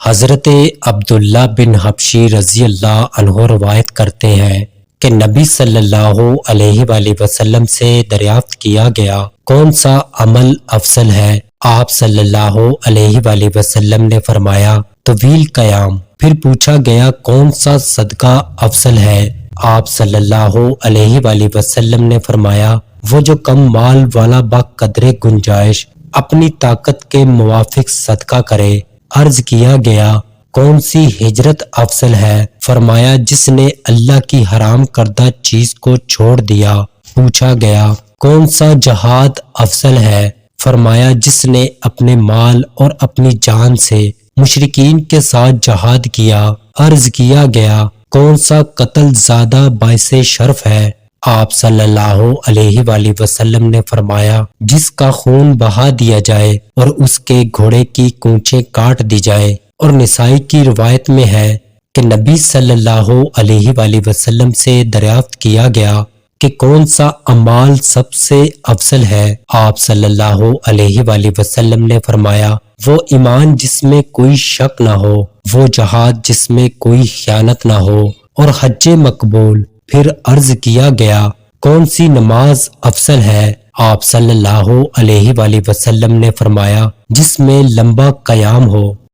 حضرت عبداللہ بن حبشی رضی اللہ عنہ روایت کرتے ہیں کہ نبی صلی اللہ علیہ وآلہ وسلم سے دریافت کیا گیا کون سا عمل افضل ہے؟ آپ صلی اللہ علیہ وآلہ وسلم نے فرمایا طویل قیام۔ پھر پوچھا گیا کون سا صدقہ افضل ہے؟ آپ صلی اللہ علیہ وآلہ وسلم نے فرمایا وہ جو کم مال والا بقدر گنجائش اپنی طاقت کے موافق صدقہ کرے۔ عرض کیا گیا کون سی ہجرت افضل ہے؟ فرمایا جس نے اللہ کی حرام کردہ چیز کو چھوڑ دیا۔ پوچھا گیا کون سا جہاد افضل ہے؟ فرمایا جس نے اپنے مال اور اپنی جان سے مشرکین کے ساتھ جہاد کیا۔ عرض کیا گیا کون سا قتل زیادہ باعث شرف ہے؟ آپ صلی اللہ علیہ وآلہ وسلم نے فرمایا جس کا خون بہا دیا جائے اور اس کے گھوڑے کی کونچیں کاٹ دی جائے۔ اور نسائی کی روایت میں ہے کہ نبی صلی اللہ علیہ وآلہ وسلم سے دریافت کیا گیا کہ کون سا اعمال سب سے افضل ہے؟ آپ صلی اللہ علیہ وآلہ وسلم نے فرمایا وہ ایمان جس میں کوئی شک نہ ہو، وہ جہاد جس میں کوئی خیانت نہ ہو، اور حج مقبول۔ پھر عرض کیا گیا کون سی نماز افضل ہے؟ آپ صلی اللہ علیہ وآلہ وسلم نے فرمایا جس میں لمبا قیام ہو۔